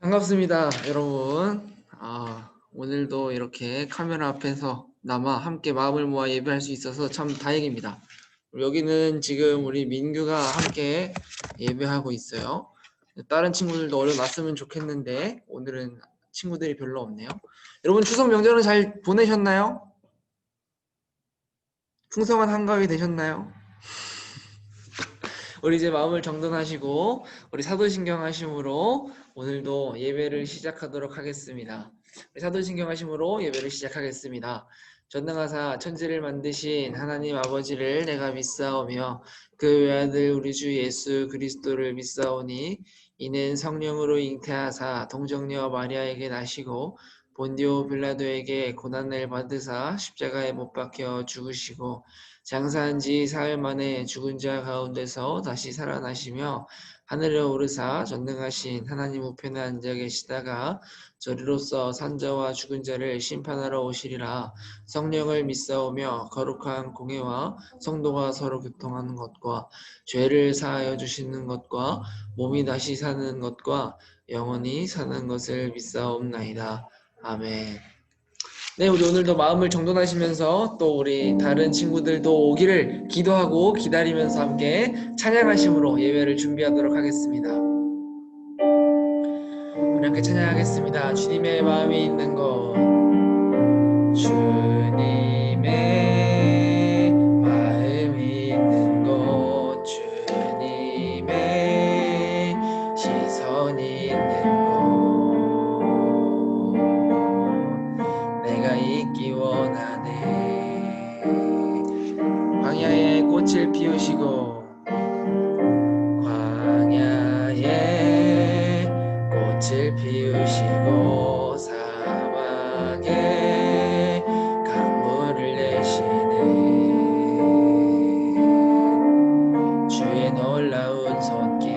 반갑습니다, 여러분. 오늘도 이렇게 카메라 앞에서 남아 함께 마음을 모아 예배할 수 있어서 참 다행입니다. 여기는 지금 우리 민규가 함께 예배하고 있어요. 다른 친구들도 얼른 왔으면 좋겠는데 오늘은 친구들이 별로 없네요. 여러분 추석 명절은 잘 보내셨나요? 풍성한 한가위 되셨나요? 우리 이제 마음을 정돈하시고 우리 사도신경 하심으로 오늘도 예배를 시작하도록 하겠습니다. 우리 사도신경 하심으로 예배를 시작하겠습니다. 전능하사 천지를 만드신 하나님 아버지를 내가 믿사오며 그 외아들 우리 주 예수 그리스도를 믿사오니 이는 성령으로 잉태하사 동정녀 마리아에게 나시고 본디오 빌라도에게 고난을 받으사 십자가에 못 박혀 죽으시고 장사한 지 사흘 만에 죽은 자 가운데서 다시 살아나시며 하늘에 오르사 전능하신 하나님 우편에 앉아 계시다가 저리로서 산자와 죽은 자를 심판하러 오시리라. 성령을 믿사오며 거룩한 공회와 성도가 서로 교통하는 것과 죄를 사하여 주시는 것과 몸이 다시 사는 것과 영원히 사는 것을 믿사옵나이다. 아멘. 네, 우리 오늘도 마음을 정돈하시면서 또 우리 다른 친구들도 오기를 기도하고 기다리면서 함께 찬양하심으로 예배를 준비하도록 하겠습니다. 우리 함께 찬양하겠습니다. 주님의 마음이 있는 곳, 주님의 마음이 있는 곳, 주님의 시선이 있는 곳, 내가 있기 원하네. 광야에 꽃을 피우시고 광야에 꽃을 피우시고 사막에 강물을 내시네. 주의 놀라운 손길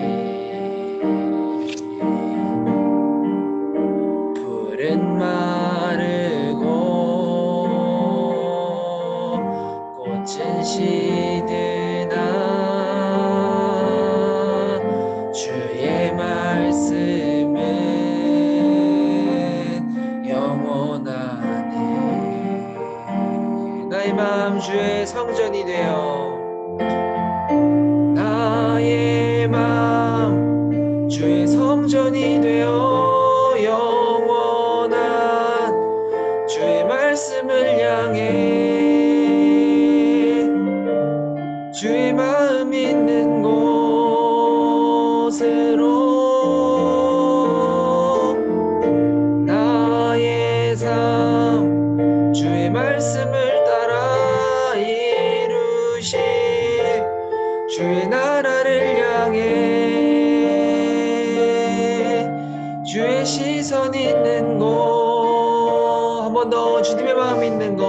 푸른 마르고 꽃은 시드나 주의 말씀은 영원하네. 나의 마음 주의 성전이 되어 나의 마음 주의 성전이 되어 영원한 주의 말씀을 향해 주의 마음 있는 곳으로 나의 삶 주의 말씀을 따라 이루실 주의 나라를 향해 주의 시선 있는 곳 한 번 더 주님의 마음 있는 곳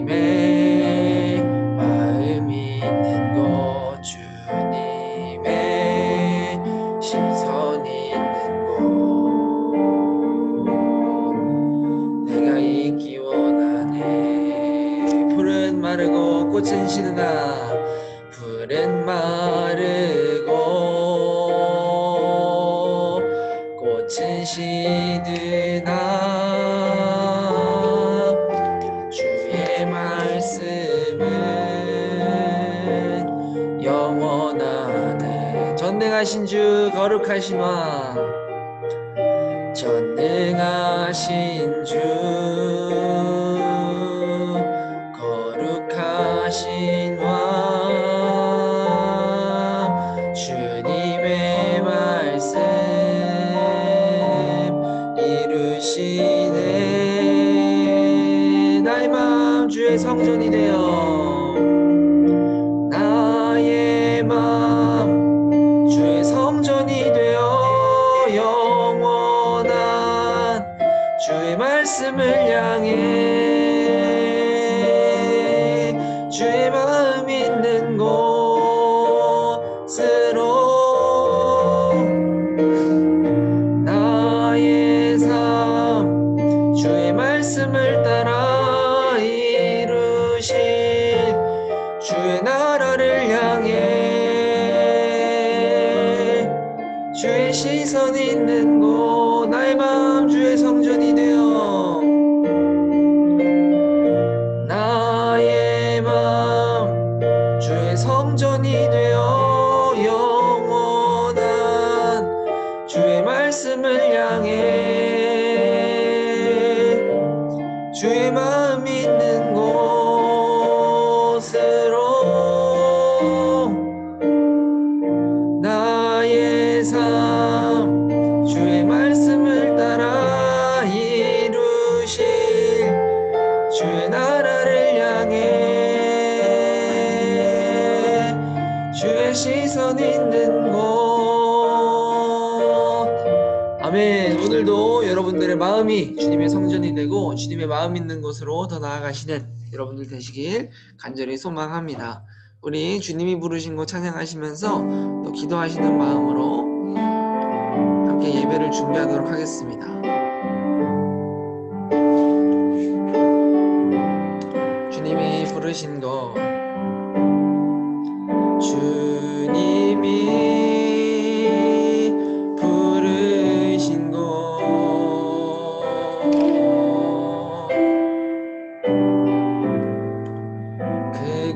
주님의 마음이 있는 곳 주님의 시선이 있는 곳 내가 있기 원하네. 푸른 마르고 꽃은 시드나 푸른 마르고 꽃은 시드나 주의 말씀은 영원하네. 전능하신 주 거룩하신 왕 전능하신 주 거룩하신 왕 주님의 말씀 이루시네. 나의 마음 주의 성전이 되어 나의 마음 주의 성전이 되어 영원한 주의 말씀을 향해 선 있는 곳. 아멘. 오늘도 여러분들의 마음이 주님의 성전이 되고 주님의 마음 있는 곳으로 더 나아가시는 여러분들 되시길 간절히 소망합니다. 우리 주님이 부르신 곳 찬양하시면서 또 기도하시는 마음으로 함께 예배를 준비하도록 하겠습니다. 주님이 부르신 곳, 주님이 부르신 곳,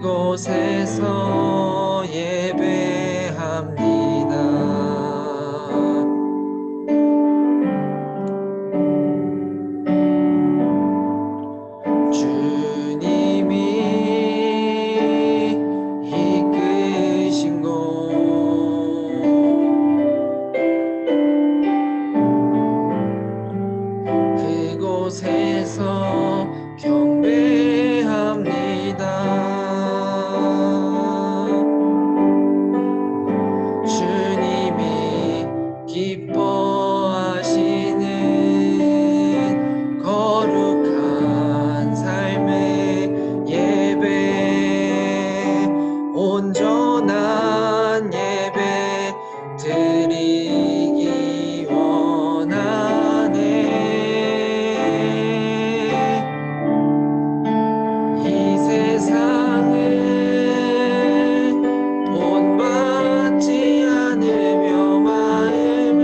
그곳에서 예배합니다. 그곳에서 경배합니다. 주님이 기뻐하시는 거룩한 삶의 예배, 온전한 예배 드리기 원하네. 이 세상을 본받지 않으며 마음을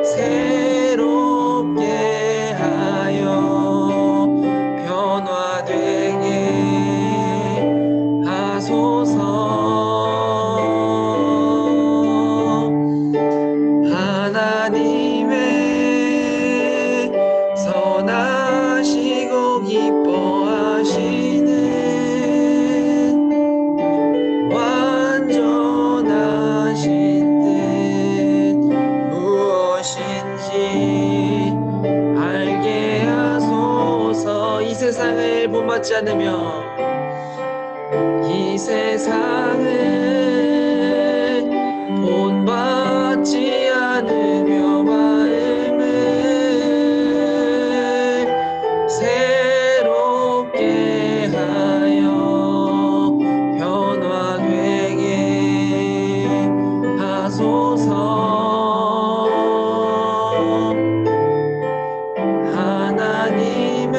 새롭게 하여 변화되게 하소서. 하나님의 선하시고 기뻐하시는 완전하신 뜻 무엇인지 알게 하소서. 이 세상을 본받지 않으며, 이 세상을 본받지 않으며 마음을 새롭게 하여 변화되게 하소서. 하나님의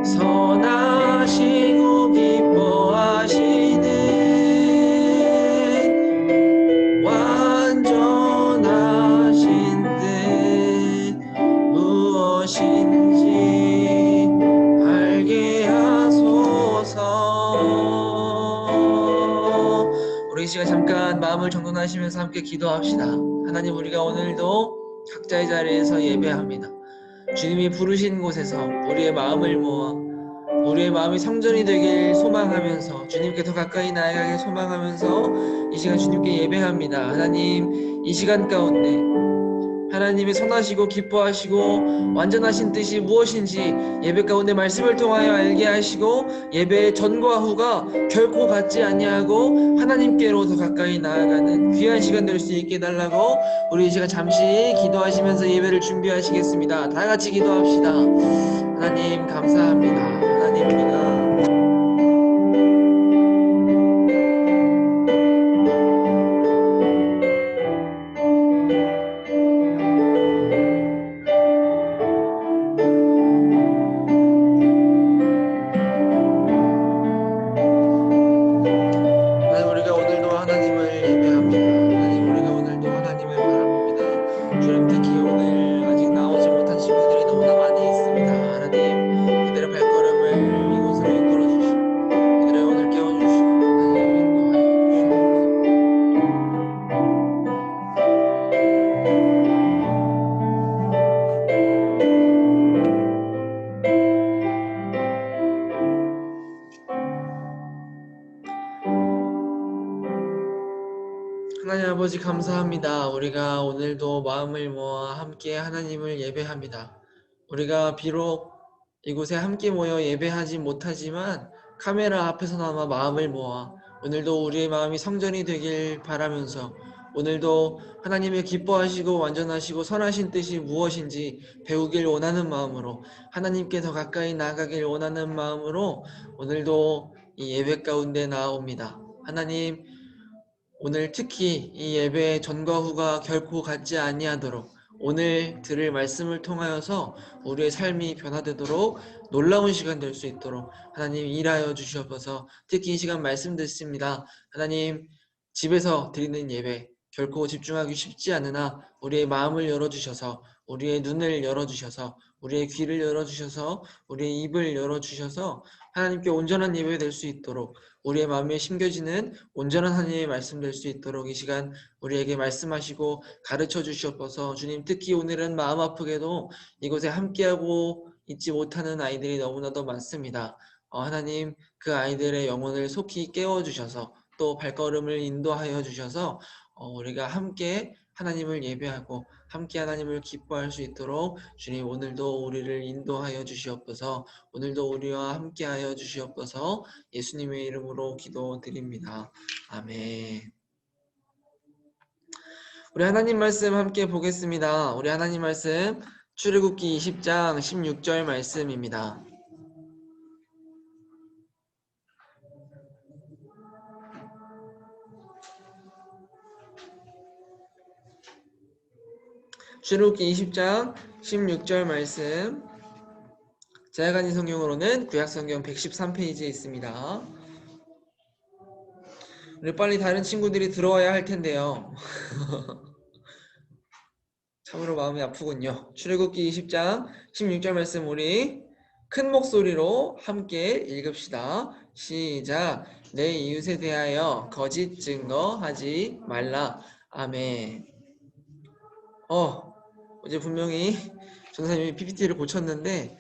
선하시고 기뻐하시는 완전하신 뜻 무엇인지 알게 하소서. 우리 이 시간 잠깐 마음을 정돈하시면서 함께 기도합시다. 하나님, 우리가 오늘도 각자의 자리에서 예배합니다. 주님이 부르신 곳에서 우리의 마음을 모아 우리의 마음이 성전이 되길 소망하면서 주님께 더 가까이 나아가길 소망하면서 이 시간 주님께 예배합니다. 하나님, 이 시간 가운데 하나님의 선하시고 기뻐하시고 완전하신 뜻이 무엇인지 예배 가운데 말씀을 통하여 알게 하시고 예배의 전과 후가 결코 같지 아니하고 하나님께로 더 가까이 나아가는 귀한 시간 될 수 있게 해달라고 우리 이 시간 잠시 기도하시면서 예배를 준비하시겠습니다. 다 같이 기도합시다. 하나님 감사합니다. 하나님, 우리가 오늘도 하나님을 예배합니다. 하나님, 우리가 오늘도 하나님을 바라봅니다. 주님, 특히 오늘 아직 나오지 못한 친구들이 너무나 많이 있습니다. 하나님, 그들의 발걸음을 이곳으로 이끌어 주시고 그들의 오늘 깨워주시고 하나님 인도하여 하나님 아버지 감사합니다. 우리가 오늘도 마음을 모아 함께 하나님을 예배합니다. 우리가 비록 이곳에 함께 모여 예배하지 못하지만 카메라 앞에서나마 마음을 모아 오늘도 우리의 마음이 성전이 되길 바라면서 오늘도 하나님의 기뻐하시고 완전하시고 선하신 뜻이 무엇인지 배우길 원하는 마음으로 하나님께 더 가까이 나아가길 원하는 마음으로 오늘도 이 예배 가운데 나아옵니다. 하나님, 오늘 특히 이 예배의 전과 후가 결코 같지 아니하도록 오늘 들을 말씀을 통하여서 우리의 삶이 변화되도록 놀라운 시간 될 수 있도록 하나님 일하여 주시옵소서. 특히 이 시간 말씀 듣습니다. 하나님, 집에서 드리는 예배 결코 집중하기 쉽지 않으나 우리의 마음을 열어주셔서 우리의 눈을 열어주셔서 우리의 귀를 열어주셔서 우리의 입을 열어주셔서 하나님께 온전한 예배 될 수 있도록 우리의 마음에 심겨지는 온전한 하나님의 말씀 될 수 있도록 이 시간 우리에게 말씀하시고 가르쳐 주시옵소서. 주님, 특히 오늘은 마음 아프게도 이곳에 함께하고 있지 못하는 아이들이 너무나도 많습니다. 하나님, 그 아이들의 영혼을 속히 깨워주셔서 또 발걸음을 인도하여 주셔서 우리가 함께 하나님을 예배하고 함께 하나님을 기뻐할 수 있도록 주님 오늘도 우리를 인도하여 주시옵소서. 오늘도 우리와 함께하여 주시옵소서. 예수님의 이름으로 기도드립니다. 아멘. 우리 하나님 말씀 함께 보겠습니다. 우리 하나님 말씀 출애굽기 20장 16절 말씀입니다. 출애굽기 20장 16절 말씀 제아간이 성경으로는 구약성경 113페이지에 있습니다. 우리 빨리 다른 친구들이 들어와야 할 텐데요. 참으로 마음이 아프군요. 출애굽기 20장 16절 말씀 우리 큰 목소리로 함께 읽읍시다. 시작. 내 이웃에 대하여 거짓 증거하지 말라. 아멘. 어제 분명히 전사님이 PPT를 고쳤는데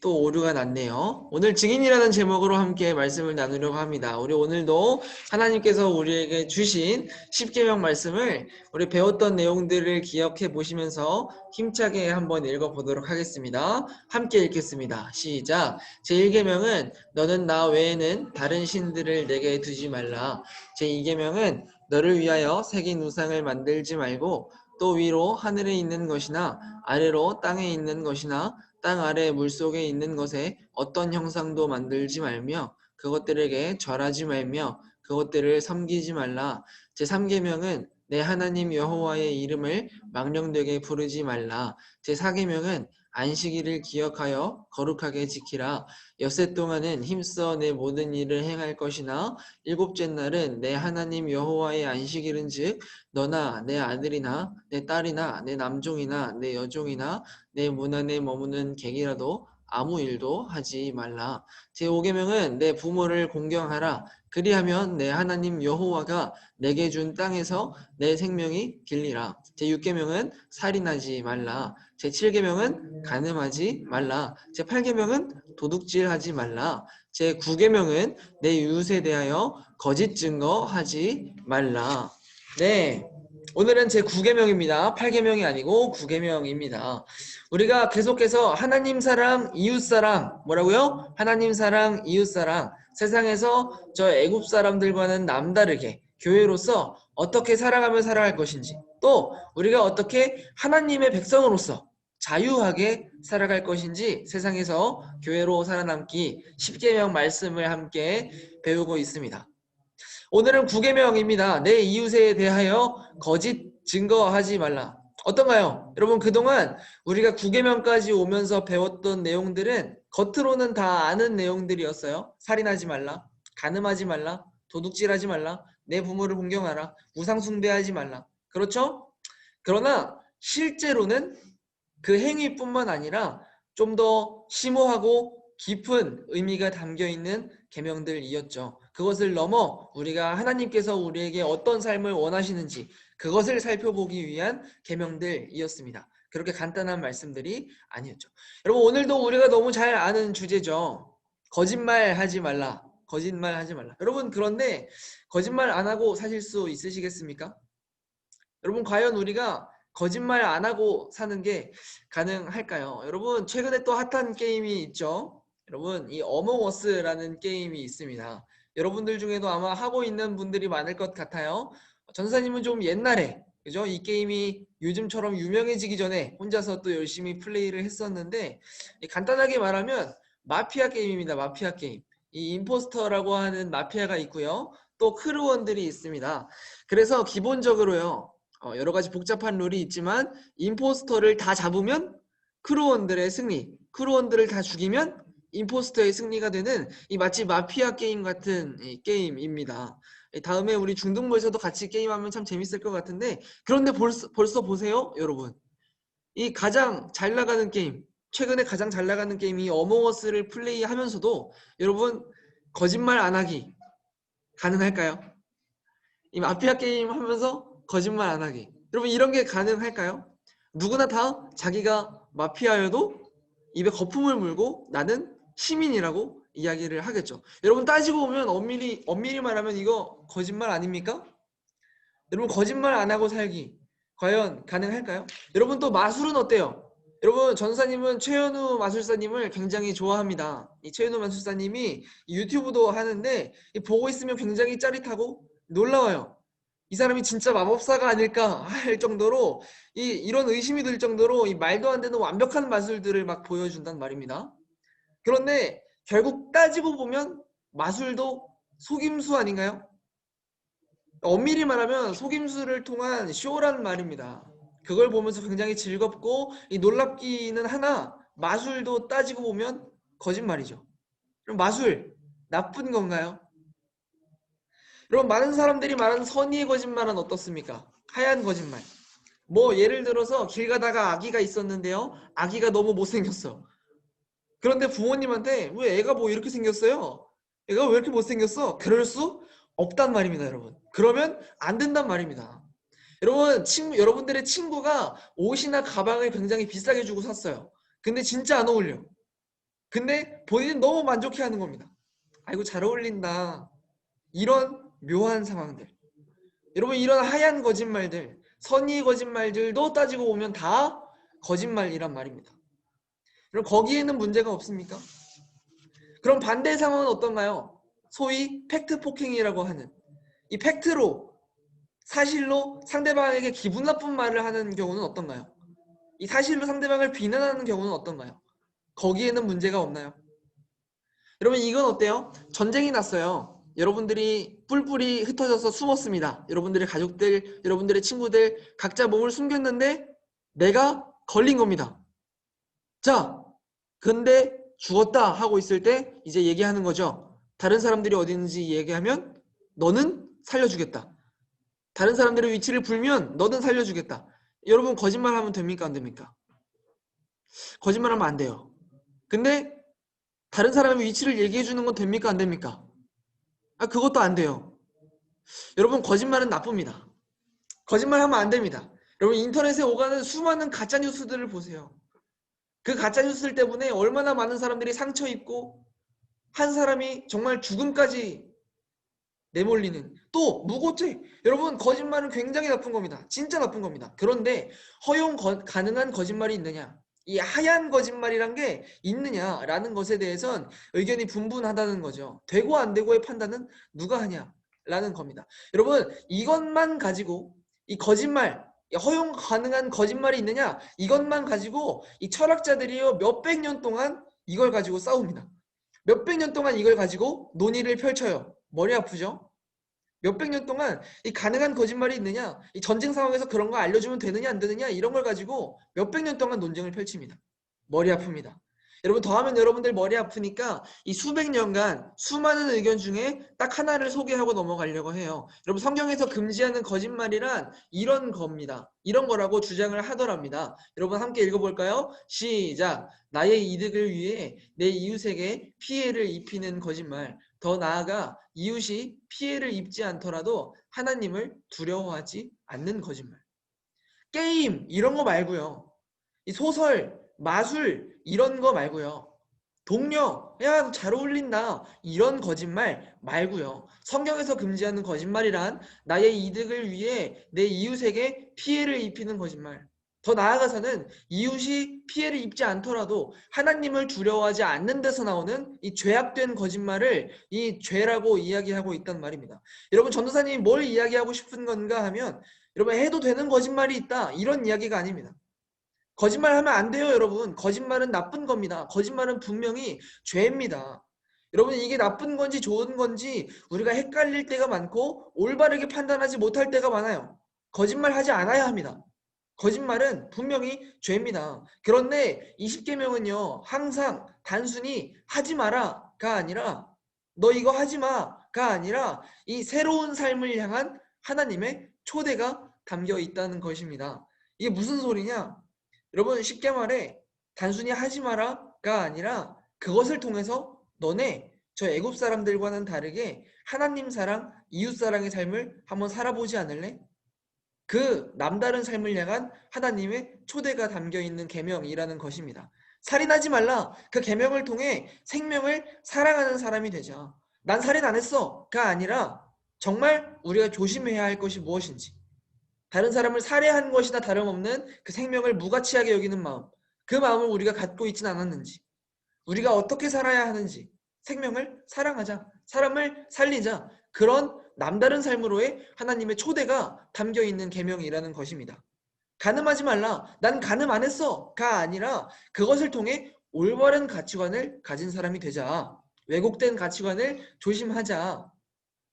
또 오류가 났네요. 오늘 증인이라는 제목으로 함께 말씀을 나누려고 합니다. 우리 오늘도 하나님께서 우리에게 주신 10계명 말씀을 우리 배웠던 내용들을 기억해 보시면서 힘차게 한번 읽어보도록 하겠습니다. 함께 읽겠습니다. 시작. 제1계명은 너는 나 외에는 다른 신들을 내게 두지 말라. 제2계명은 너를 위하여 새긴 우상을 만들지 말고 또 위로 하늘에 있는 것이나 아래로 땅에 있는 것이나 땅 아래 물속에 있는 것에 어떤 형상도 만들지 말며 그것들에게 절하지 말며 그것들을 섬기지 말라. 제3계명은 내 하나님 여호와의 이름을 망령되게 부르지 말라. 제4계명은 안식일을 기억하여 거룩하게 지키라. 엿새 동안은 힘써 내 모든 일을 행할 것이나 일곱째 날은 내 하나님 여호와의 안식일은즉 너나 내 아들이나 내 딸이나 내 남종이나 내 여종이나 내 문 안에 머무는 객이라도 아무 일도 하지 말라. 제5계명은 내 부모를 공경하라. 그리하면 내 하나님 여호와가 내게 준 땅에서 내 생명이 길리라. 제6계명은 살인하지 말라. 제7계명은 간음하지 말라. 제8계명은 도둑질하지 말라. 제9계명은 내 이웃에 대하여 거짓 증거하지 말라. 네, 오늘은 제9계명입니다. 8계명이 아니고 9계명입니다. 우리가 계속해서 하나님 사랑, 이웃 사랑, 뭐라고요? 하나님 사랑, 이웃 사랑. 세상에서 저 애굽 사람들과는 남다르게 교회로서 어떻게 살아가며 살아갈 것인지, 또 우리가 어떻게 하나님의 백성으로서 자유하게 살아갈 것인지 세상에서 교회로 살아남기 10계명 말씀을 함께 배우고 있습니다. 오늘은 9계명입니다. 내 이웃에 대하여 거짓 증거하지 말라. 어떤가요? 여러분, 그동안 우리가 9계명까지 오면서 배웠던 내용들은 겉으로는 다 아는 내용들이었어요. 살인하지 말라, 간음하지 말라, 도둑질하지 말라, 내 부모를 공경하라, 우상 숭배하지 말라. 그렇죠? 그러나 실제로는 그 행위뿐만 아니라 좀 더 심오하고 깊은 의미가 담겨있는 계명들이었죠. 그것을 넘어 우리가 하나님께서 우리에게 어떤 삶을 원하시는지 그것을 살펴보기 위한 계명들이었습니다. 그렇게 간단한 말씀들이 아니었죠. 여러분, 오늘도 우리가 너무 잘 아는 주제죠. 거짓말하지 말라. 거짓말하지 말라. 여러분, 그런데 거짓말 안 하고 사실 수 있으시겠습니까? 여러분, 과연 우리가 거짓말 안 하고 사는 게 가능할까요? 여러분, 최근에 또 핫한 게임이 있죠. 여러분, 이 어몽어스라는 게임이 있습니다. 여러분들 중에도 아마 하고 있는 분들이 많을 것 같아요. 전사님은 좀 옛날에, 그죠? 이 게임이 요즘처럼 유명해지기 전에 혼자서 또 열심히 플레이를 했었는데, 간단하게 말하면 마피아 게임입니다. 마피아 게임. 이 임포스터라고 하는 마피아가 있고요. 또 크루원들이 있습니다. 그래서 기본적으로요, 여러 가지 복잡한 룰이 있지만, 임포스터를 다 잡으면 크루원들의 승리, 크루원들을 다 죽이면 임포스터의 승리가 되는 이 마치 마피아 게임 같은 이 게임입니다. 다음에 우리 중등부에서도 같이 게임하면 참 재밌을 것 같은데, 그런데 벌써 보세요, 여러분. 이 가장 잘 나가는 게임, 최근에 가장 잘 나가는 게임이 어몽어스를 플레이하면서도 여러분 거짓말 안 하기 가능할까요? 이 마피아 게임 하면서 거짓말 안 하기. 여러분 이런 게 가능할까요? 누구나 다 자기가 마피아여도 입에 거품을 물고 나는 시민이라고 이야기를 하겠죠. 여러분 따지고 보면 엄밀히 말하면 이거 거짓말 아닙니까? 여러분 거짓말 안 하고 살기 과연 가능할까요? 여러분 또 마술은 어때요? 여러분 전사님은 최현우 마술사님을 굉장히 좋아합니다. 이 최현우 마술사님이 유튜브도 하는데 보고 있으면 굉장히 짜릿하고 놀라워요. 이 사람이 진짜 마법사가 아닐까 할 정도로 이런 의심이 들 정도로 이 말도 안 되는 완벽한 마술들을 막 보여준단 말입니다. 그런데 결국 따지고 보면 마술도 속임수 아닌가요? 엄밀히 말하면 속임수를 통한 쇼란 말입니다. 그걸 보면서 굉장히 즐겁고 놀랍기는 하나 마술도 따지고 보면 거짓말이죠. 그럼 마술 나쁜 건가요? 여러분 많은 사람들이 말하는 선의의 거짓말은 어떻습니까? 하얀 거짓말. 뭐 예를 들어서 길 가다가 아기가 있었는데요. 아기가 너무 못생겼어. 그런데 부모님한테 왜 애가 뭐 이렇게 생겼어요? 애가 왜 이렇게 못생겼어? 그럴 수 없단 말입니다, 여러분. 그러면 안 된단 말입니다. 여러분, 여러분들의 친구가 옷이나 가방을 굉장히 비싸게 주고 샀어요. 근데 진짜 안 어울려. 근데 본인은 너무 만족해하는 겁니다. 아이고 잘 어울린다. 이런 묘한 상황들. 여러분 이런 하얀 거짓말들, 선의의 거짓말들도 따지고 보면 다 거짓말이란 말입니다. 그럼 거기에는 문제가 없습니까? 그럼 반대 상황은 어떤가요? 소위 팩트 폭행이라고 하는 이 팩트로 사실로 상대방에게 기분 나쁜 말을 하는 경우는 어떤가요? 이 사실로 상대방을 비난하는 경우는 어떤가요? 거기에는 문제가 없나요? 여러분 이건 어때요? 전쟁이 났어요. 여러분들이 뿔뿔이 흩어져서 숨었습니다. 여러분들의 가족들, 여러분들의 친구들 각자 몸을 숨겼는데 내가 걸린 겁니다. 자, 근데 죽었다 하고 있을 때 이제 얘기하는 거죠. 다른 사람들이 어디 있는지 얘기하면 너는 살려주겠다. 다른 사람들의 위치를 불면 너는 살려주겠다. 여러분 거짓말하면 됩니까? 안 됩니까? 거짓말하면 안 돼요. 근데 다른 사람의 위치를 얘기해 주는 건 됩니까? 안 됩니까? 그것도 안 돼요. 여러분 거짓말은 나쁩니다. 거짓말하면 안 됩니다. 여러분 인터넷에 오가는 수많은 가짜 뉴스들을 보세요. 그 가짜 뉴스들 때문에 얼마나 많은 사람들이 상처 입고 한 사람이 정말 죽음까지 내몰리는 또 무고죄. 여러분 거짓말은 굉장히 나쁜 겁니다. 진짜 나쁜 겁니다. 그런데 가능한 거짓말이 있느냐? 이 하얀 거짓말이란 게 있느냐라는 것에 대해선 의견이 분분하다는 거죠. 되고 안 되고의 판단은 누가 하냐라는 겁니다. 여러분 이것만 가지고 이 거짓말 허용 가능한 거짓말이 있느냐 이것만 가지고 이 철학자들이요 몇백 년 동안 이걸 가지고 싸웁니다. 몇백 년 동안 이걸 가지고 논의를 펼쳐요. 머리 아프죠? 몇백 년 동안 이 가능한 거짓말이 있느냐, 이 전쟁 상황에서 그런 거 알려주면 되느냐 안 되느냐 이런 걸 가지고 몇백 년 동안 논쟁을 펼칩니다. 머리 아픕니다. 여러분 더하면 여러분들 머리 아프니까 이 수백 년간 수많은 의견 중에 딱 하나를 소개하고 넘어가려고 해요. 여러분 성경에서 금지하는 거짓말이란 이런 겁니다. 이런 거라고 주장을 하더랍니다. 여러분 함께 읽어볼까요? 시작! 나의 이득을 위해 내 이웃에게 피해를 입히는 거짓말. 더 나아가 이웃이 피해를 입지 않더라도 하나님을 두려워하지 않는 거짓말. 게임 이런 거 말고요. 이 소설, 마술 이런 거 말고요. 동료, 야, 잘 어울린다. 이런 거짓말 말고요. 성경에서 금지하는 거짓말이란 나의 이득을 위해 내 이웃에게 피해를 입히는 거짓말. 더 나아가서는 이웃이 피해를 입지 않더라도 하나님을 두려워하지 않는 데서 나오는 이 죄악된 거짓말을 이 죄라고 이야기하고 있단 말입니다. 여러분, 전도사님이 뭘 이야기하고 싶은 건가 하면 여러분, 해도 되는 거짓말이 있다, 이런 이야기가 아닙니다. 거짓말하면 안 돼요, 여러분. 거짓말은 나쁜 겁니다. 거짓말은 분명히 죄입니다. 여러분, 이게 나쁜 건지 좋은 건지 우리가 헷갈릴 때가 많고 올바르게 판단하지 못할 때가 많아요. 거짓말 하지 않아야 합니다. 거짓말은 분명히 죄입니다. 그런데 20계명은요, 항상 단순히 하지 마라가 아니라 너 이거 하지 마가 아니라 이 새로운 삶을 향한 하나님의 초대가 담겨 있다는 것입니다. 이게 무슨 소리냐? 여러분, 쉽게 말해 단순히 하지 마라가 아니라 그것을 통해서 너네 저 애굽 사람들과는 다르게 하나님 사랑, 이웃 사랑의 삶을 한번 살아보지 않을래? 그 남다른 삶을 향한 하나님의 초대가 담겨 있는 계명이라는 것입니다. 살인하지 말라. 그 계명을 통해 생명을 사랑하는 사람이 되자. 난 살인 안 했어가 아니라 정말 우리가 조심해야 할 것이 무엇인지, 다른 사람을 살해한 것이나 다름없는 그 생명을 무가치하게 여기는 마음, 그 마음을 우리가 갖고 있지는 않았는지, 우리가 어떻게 살아야 하는지, 생명을 사랑하자, 사람을 살리자, 그런 남다른 삶으로의 하나님의 초대가 담겨 있는 계명이라는 것입니다. 간음하지 말라. 난 간음 안 했어가 아니라 그것을 통해 올바른 가치관을 가진 사람이 되자. 왜곡된 가치관을 조심하자.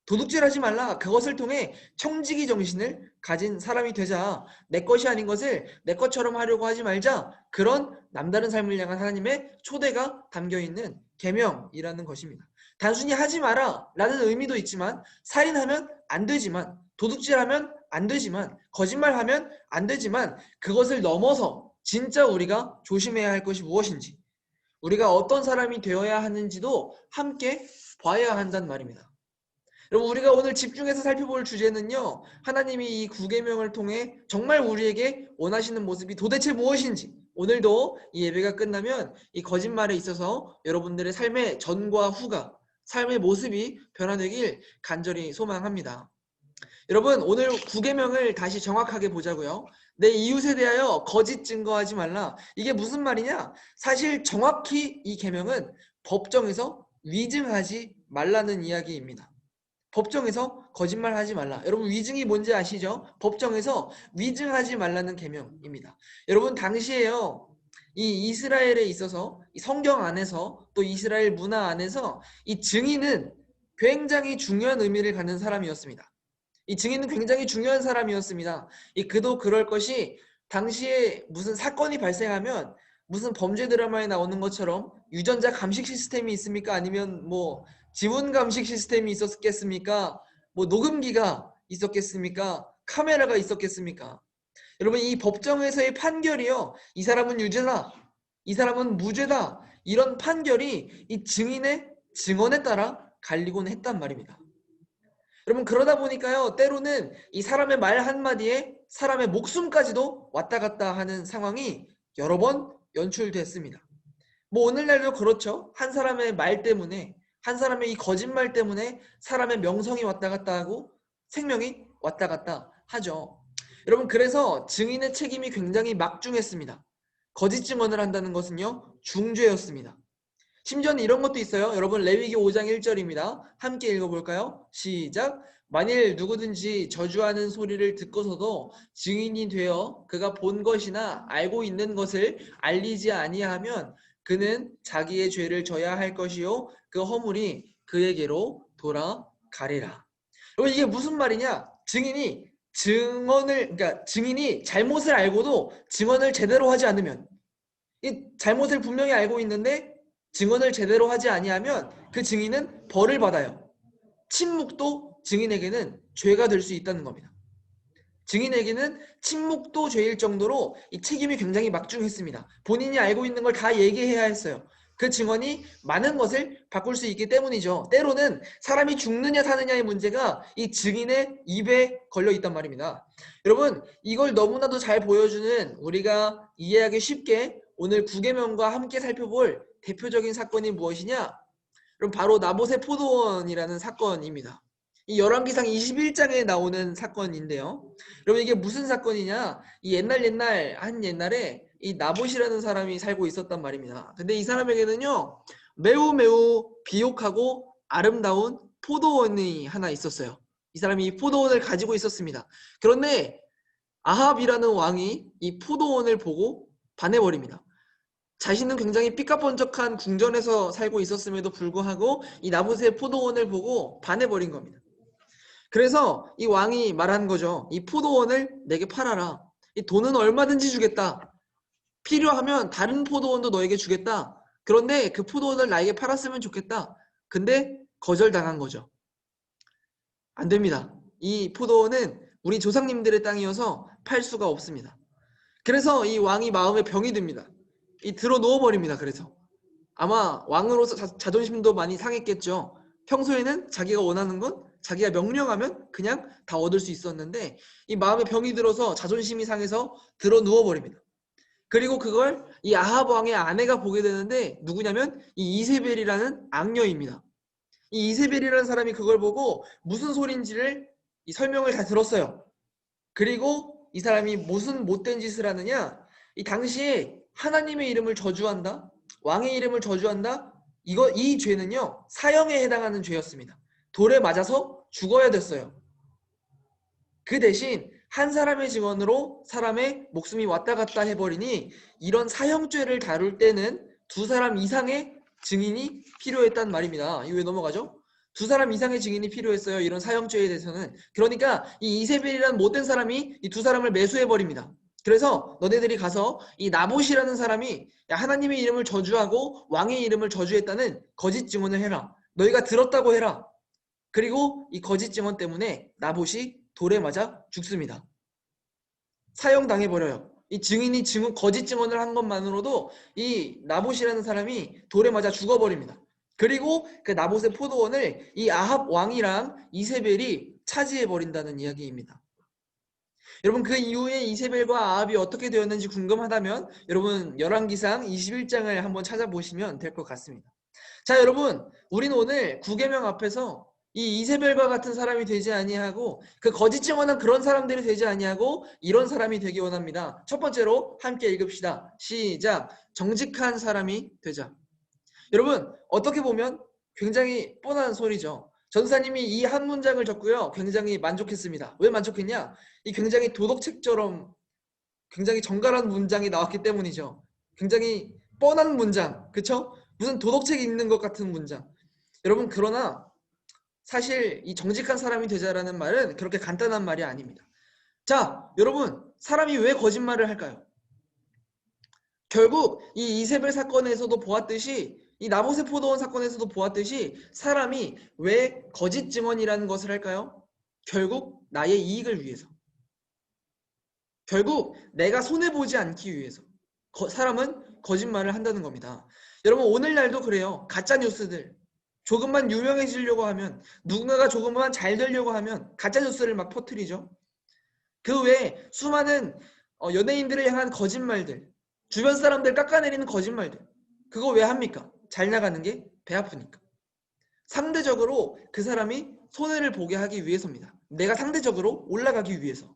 도둑질하지 말라. 그것을 통해 청지기 정신을 가진 사람이 되자. 내 것이 아닌 것을 내 것처럼 하려고 하지 말자. 그런 남다른 삶을 향한 하나님의 초대가 담겨있는 계명이라는 것입니다. 단순히 하지 마라 라는 의미도 있지만, 살인하면 안 되지만, 도둑질하면 안 되지만, 거짓말하면 안 되지만, 그것을 넘어서 진짜 우리가 조심해야 할 것이 무엇인지, 우리가 어떤 사람이 되어야 하는지도 함께 봐야 한단 말입니다. 여러분, 우리가 오늘 집중해서 살펴볼 주제는요, 하나님이 이 구계명을 통해 정말 우리에게 원하시는 모습이 도대체 무엇인지, 오늘도 이 예배가 끝나면 이 거짓말에 있어서 여러분들의 삶의 전과 후가, 삶의 모습이 변화되길 간절히 소망합니다. 여러분, 오늘 구계명을 다시 정확하게 보자고요. 내 이웃에 대하여 거짓 증거하지 말라. 이게 무슨 말이냐? 사실 정확히 이 계명은 법정에서 위증하지 말라는 이야기입니다. 법정에서 거짓말하지 말라. 여러분, 위증이 뭔지 아시죠? 법정에서 위증하지 말라는 계명입니다. 여러분, 당시에요, 이 이스라엘에 있어서 이 성경 안에서 또 이스라엘 문화 안에서 이 증인은 굉장히 중요한 의미를 갖는 사람이었습니다. 이 증인은 굉장히 중요한 사람이었습니다. 그도 그럴 것이, 당시에 무슨 사건이 발생하면 무슨 범죄 드라마에 나오는 것처럼 유전자 감식 시스템이 있습니까? 아니면 뭐 지문 감식 시스템이 있었겠습니까? 뭐 녹음기가 있었겠습니까? 카메라가 있었겠습니까? 여러분, 이 법정에서의 판결이요, 이 사람은 유죄다, 이 사람은 무죄다, 이런 판결이 이 증인의 증언에 따라 갈리곤 했단 말입니다. 여러분, 그러다 보니까요, 때로는 이 사람의 말 한마디에 사람의 목숨까지도 왔다 갔다 하는 상황이 여러 번 연출됐습니다. 뭐 오늘날도 그렇죠. 한 사람의 말 때문에, 한 사람의 이 거짓말 때문에 사람의 명성이 왔다 갔다 하고 생명이 왔다 갔다 하죠. 여러분, 그래서 증인의 책임이 굉장히 막중했습니다. 거짓 증언을 한다는 것은요, 중죄였습니다. 심지어는 이런 것도 있어요. 여러분, 레위기 5장 1절입니다. 함께 읽어볼까요? 시작. 만일 누구든지 저주하는 소리를 듣고서도 증인이 되어 그가 본 것이나 알고 있는 것을 알리지 아니하면 그는 자기의 죄를 져야 할 것이요 그 허물이 그에게로 돌아가리라. 여러분, 이게 무슨 말이냐? 그러니까 증인이 잘못을 알고도 증언을 제대로 하지 않으면, 이 잘못을 분명히 알고 있는데 증언을 제대로 하지 아니하면 그 증인은 벌을 받아요. 침묵도 증인에게는 죄가 될 수 있다는 겁니다. 증인에게는 침묵도 죄일 정도로 이 책임이 굉장히 막중했습니다. 본인이 알고 있는 걸 다 얘기해야 했어요. 그 증언이 많은 것을 바꿀 수 있기 때문이죠. 때로는 사람이 죽느냐 사느냐의 문제가 이 증인의 입에 걸려 있단 말입니다. 여러분, 이걸 너무나도 잘 보여주는, 우리가 이해하기 쉽게 오늘 구계명과 함께 살펴볼 대표적인 사건이 무엇이냐? 그럼 바로 나봇의 포도원이라는 사건입니다. 이 열왕기상 21장에 나오는 사건인데요. 여러분 이게 무슨 사건이냐? 이 옛날에 이 나봇이라는 사람이 살고 있었단 말입니다. 근데 이 사람에게는요 매우 비옥하고 아름다운 포도원이 하나 있었어요. 이 사람이 이 포도원을 가지고 있었습니다. 그런데 아합이라는 왕이 이 포도원을 보고 반해버립니다. 자신은 굉장히 삐까뻔쩍한 궁전에서 살고 있었음에도 불구하고 이 나봇의 포도원을 보고 반해버린 겁니다. 그래서 이 왕이 말한 거죠. 이 포도원을 내게 팔아라. 이 돈은 얼마든지 주겠다. 필요하면 다른 포도원도 너에게 주겠다. 그런데 그 포도원을 나에게 팔았으면 좋겠다. 근데 거절당한 거죠. 안 됩니다. 이 포도원은 우리 조상님들의 땅이어서 팔 수가 없습니다. 그래서 이 왕이 마음에 병이 듭니다. 이 들어 누워버립니다. 그래서 아마 왕으로서 자존심도 많이 상했겠죠. 평소에는 자기가 원하는 건 자기가 명령하면 그냥 다 얻을 수 있었는데 이 마음에 병이 들어서 자존심이 상해서 들어 누워버립니다. 그리고 그걸 이 아합 왕의 아내가 보게 되는데 누구냐면 이 이세벨이라는 악녀입니다. 이 이세벨이라는 사람이 그걸 보고 무슨 소린지를 이 설명을 다 들었어요. 그리고 이 사람이 무슨 못된 짓을 하느냐? 이 당시에 하나님의 이름을 저주한다, 왕의 이름을 저주한다. 이 죄는요 사형에 해당하는 죄였습니다. 돌에 맞아서 죽어야 됐어요. 그 대신 한 사람의 증언으로 사람의 목숨이 왔다 갔다 해버리니 이런 사형죄를 다룰 때는 두 사람 이상의 증인이 필요했단 말입니다. 이거 왜 넘어가죠? 두 사람 이상의 증인이 필요했어요. 이런 사형죄에 대해서는. 그러니까 이 이세벨이라는 못된 사람이 이 두 사람을 매수해버립니다. 그래서 너네들이 가서 이 나봇이라는 사람이 하나님의 이름을 저주하고 왕의 이름을 저주했다는 거짓 증언을 해라. 너희가 들었다고 해라. 그리고 이 거짓 증언 때문에 나봇이 돌에 맞아 죽습니다. 사형당해버려요. 이 증인이 거짓 증언을 한 것만으로도 이 나봇이라는 사람이 돌에 맞아 죽어버립니다. 그리고 그 나봇의 포도원을 이 아합 왕이랑 이세벨이 차지해버린다는 이야기입니다. 여러분 그 이후에 이세벨과 아합이 어떻게 되었는지 궁금하다면 여러분 열왕기상 21장을 한번 찾아보시면 될 것 같습니다. 자 여러분 우리는 오늘 구계명 앞에서 이 이세벨과 같은 사람이 되지 아니하고 그 거짓 증언한 그런 사람들이 되지 아니하고 이런 사람이 되기 원합니다. 첫 번째로 함께 읽읍시다. 시작. 정직한 사람이 되자. 여러분 어떻게 보면 굉장히 뻔한 소리죠. 전사님이 이 한 문장을 적고요 굉장히 만족했습니다. 왜 만족했냐? 이 굉장히 도덕책처럼 굉장히 정갈한 문장이 나왔기 때문이죠. 굉장히 뻔한 문장, 그쵸? 무슨 도덕책 읽는 것 같은 문장. 여러분 그러나 사실 이 정직한 사람이 되자라는 말은 그렇게 간단한 말이 아닙니다. 자 여러분 사람이 왜 거짓말을 할까요? 결국 이 이세벨 사건에서도 보았듯이 이 나봇의 포도원 사건에서도 보았듯이 사람이 왜 거짓 증언이라는 것을 할까요? 결국 나의 이익을 위해서. 결국 내가 손해보지 않기 위해서 사람은 거짓말을 한다는 겁니다. 여러분 오늘날도 그래요. 가짜 뉴스들 조금만 유명해지려고 하면 누군가가 조금만 잘 되려고 하면 가짜 뉴스를 막 퍼뜨리죠. 그 외에 수많은 연예인들을 향한 거짓말들 주변 사람들 깎아내리는 거짓말들 그거 왜 합니까? 잘 나가는 게 배 아프니까. 상대적으로 그 사람이 손해를 보게 하기 위해서입니다. 내가 상대적으로 올라가기 위해서.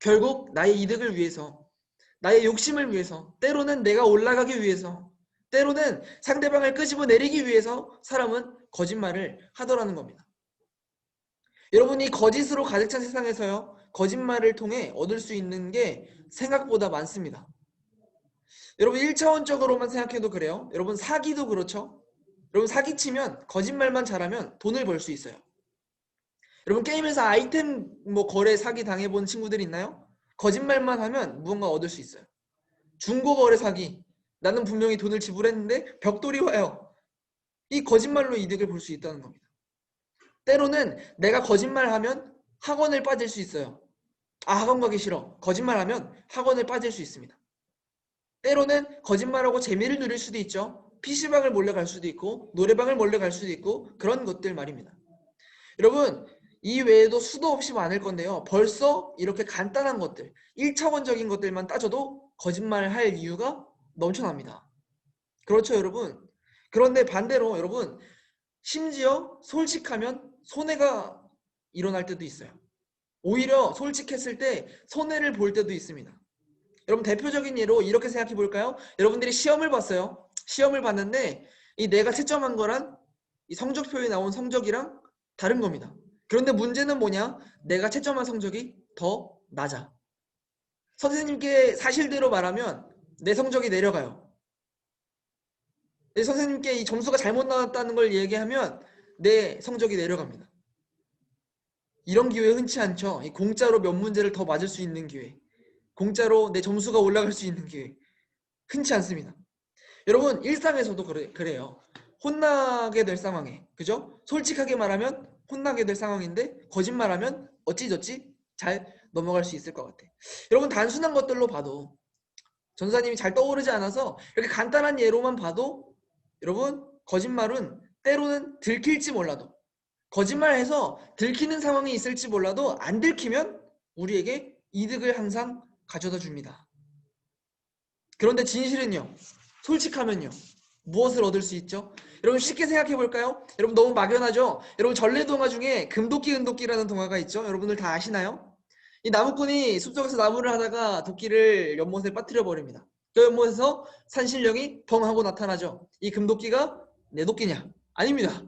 결국 나의 이득을 위해서, 나의 욕심을 위해서, 때로는 내가 올라가기 위해서, 때로는 상대방을 끄집어 내리기 위해서 사람은 거짓말을 하더라는 겁니다. 여러분이 거짓으로 가득 찬 세상에서요, 거짓말을 통해 얻을 수 있는 게 생각보다 많습니다. 여러분 1차원적으로만 생각해도 그래요. 여러분 사기도 그렇죠. 여러분 사기치면 거짓말만 잘하면 돈을 벌 수 있어요. 여러분 게임에서 아이템 거래 사기 당해본 친구들 있나요? 거짓말만 하면 무언가 얻을 수 있어요. 중고거래 사기. 나는 분명히 돈을 지불했는데 벽돌이 와요. 이 거짓말로 이득을 볼 수 있다는 겁니다. 때로는 내가 거짓말하면 학원을 빠질 수 있어요. 아 학원 가기 싫어. 거짓말하면 학원을 빠질 수 있습니다. 때로는 거짓말하고 재미를 누릴 수도 있죠. PC방을 몰래 갈 수도 있고 노래방을 몰래 갈 수도 있고 그런 것들 말입니다. 여러분 이 외에도 수도 없이 많을 건데요. 벌써 이렇게 간단한 것들 1차원적인 것들만 따져도 거짓말을 할 이유가 넘쳐납니다. 그렇죠 여러분. 그런데 반대로 여러분 심지어 솔직하면 손해가 일어날 때도 있어요. 오히려 솔직했을 때 손해를 볼 때도 있습니다. 여러분 대표적인 예로 이렇게 생각해 볼까요? 여러분들이 시험을 봤어요. 시험을 봤는데 이 내가 채점한 거랑 이 성적표에 나온 성적이랑 다른 겁니다. 그런데 문제는 뭐냐? 내가 채점한 성적이 더 낮아. 선생님께 사실대로 말하면 내 성적이 내려가요. 내 선생님께 이 점수가 잘못 나왔다는 걸 얘기하면 내 성적이 내려갑니다. 이런 기회 흔치 않죠. 이 공짜로 몇 문제를 더 맞을 수 있는 기회. 공짜로 내 점수가 올라갈 수 있는 기회. 흔치 않습니다. 여러분 일상에서도 그래요. 혼나게 될 상황에, 그죠? 솔직하게 말하면 혼나게 될 상황인데 거짓말하면 어찌저찌 잘 넘어갈 수 있을 것 같아. 여러분 단순한 것들로 봐도 전사님이 잘 떠오르지 않아서 이렇게 간단한 예로만 봐도 여러분 거짓말은 때로는 들킬지 몰라도 거짓말해서 들키는 상황이 있을지 몰라도 안 들키면 우리에게 이득을 항상 가져다 줍니다. 그런데 진실은요, 솔직하면요, 무엇을 얻을 수 있죠? 여러분 쉽게 생각해 볼까요? 여러분 너무 막연하죠? 여러분 전래동화 중에 금도끼 은도끼라는 동화가 있죠? 여러분들 다 아시나요? 이 나무꾼이 숲속에서 나무를 하다가 도끼를 연못에 빠뜨려 버립니다. 그 연못에서 산신령이 펑 하고 나타나죠. 이 금도끼가 내 도끼냐? 아닙니다.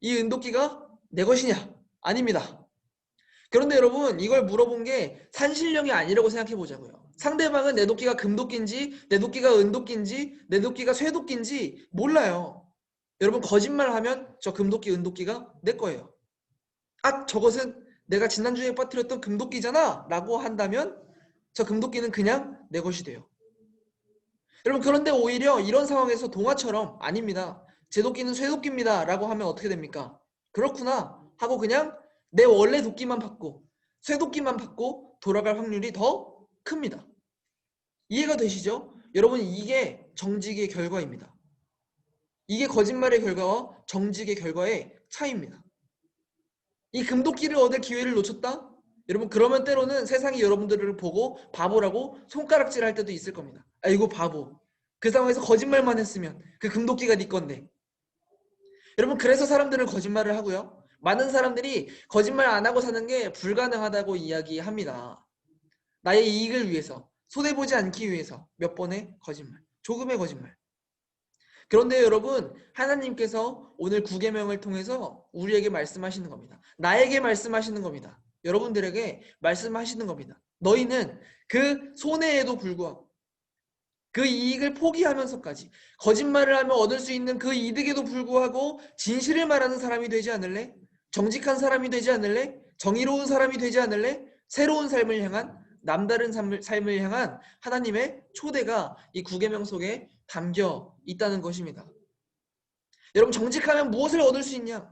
이 은도끼가 내 것이냐? 아닙니다. 그런데 여러분 이걸 물어본 게 산신령이 아니라고 생각해 보자고요. 상대방은 내 도끼가 금도끼인지 내 도끼가 은도끼인지 내 도끼가 쇠도끼인지 몰라요. 여러분 거짓말하면 저 금도끼 은도끼가 내 거예요. 아 저것은 내가 지난주에 빠뜨렸던 금도끼잖아 라고 한다면 저 금도끼는 그냥 내 것이 돼요. 여러분 그런데 오히려 이런 상황에서 동화처럼 아닙니다. 제 도끼는 쇠도끼입니다 라고 하면 어떻게 됩니까? 그렇구나 하고 그냥 내 원래 도끼만 받고 쇠도끼만 받고 돌아갈 확률이 더 큽니다. 이해가 되시죠? 여러분 이게 정직의 결과입니다. 이게 거짓말의 결과와 정직의 결과의 차이입니다. 이 금도끼를 얻을 기회를 놓쳤다? 여러분 그러면 때로는 세상이 여러분들을 보고 바보라고 손가락질할 때도 있을 겁니다. 아이고 바보. 그 상황에서 거짓말만 했으면 그 금도끼가 네 건데. 여러분 그래서 사람들은 거짓말을 하고요. 많은 사람들이 거짓말 안 하고 사는 게 불가능하다고 이야기합니다. 나의 이익을 위해서, 손해보지 않기 위해서 몇 번의 거짓말, 조금의 거짓말. 그런데 여러분 하나님께서 오늘 9계명을 통해서 우리에게 말씀하시는 겁니다. 나에게 말씀하시는 겁니다. 여러분들에게 말씀하시는 겁니다. 너희는 그 손해에도 불구하고 그 이익을 포기하면서까지 거짓말을 하며 얻을 수 있는 그 이득에도 불구하고 진실을 말하는 사람이 되지 않을래? 정직한 사람이 되지 않을래? 정의로운 사람이 되지 않을래? 새로운 삶을 향한 남다른 삶을 향한 하나님의 초대가 이 9계명 속에 담겨 있다는 것입니다. 여러분 정직하면 무엇을 얻을 수 있냐?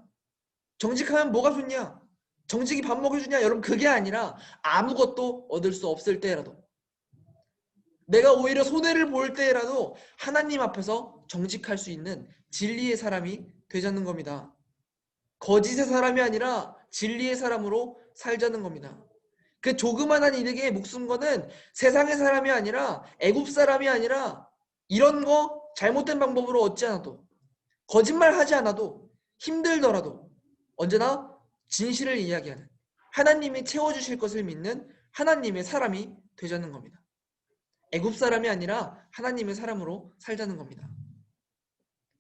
정직하면 뭐가 좋냐? 정직이 밥 먹여주냐? 여러분 그게 아니라 아무것도 얻을 수 없을 때라도 내가 오히려 손해를 볼 때라도 하나님 앞에서 정직할 수 있는 진리의 사람이 되자는 겁니다. 거짓의 사람이 아니라 진리의 사람으로 살자는 겁니다. 그 조그만한 이득에 목숨 거는 세상의 사람이 아니라 애굽 사람이 아니라 이런 거 잘못된 방법으로 얻지 않아도 거짓말하지 않아도 힘들더라도 언제나 진실을 이야기하는 하나님이 채워주실 것을 믿는 하나님의 사람이 되자는 겁니다. 애굽 사람이 아니라 하나님의 사람으로 살자는 겁니다.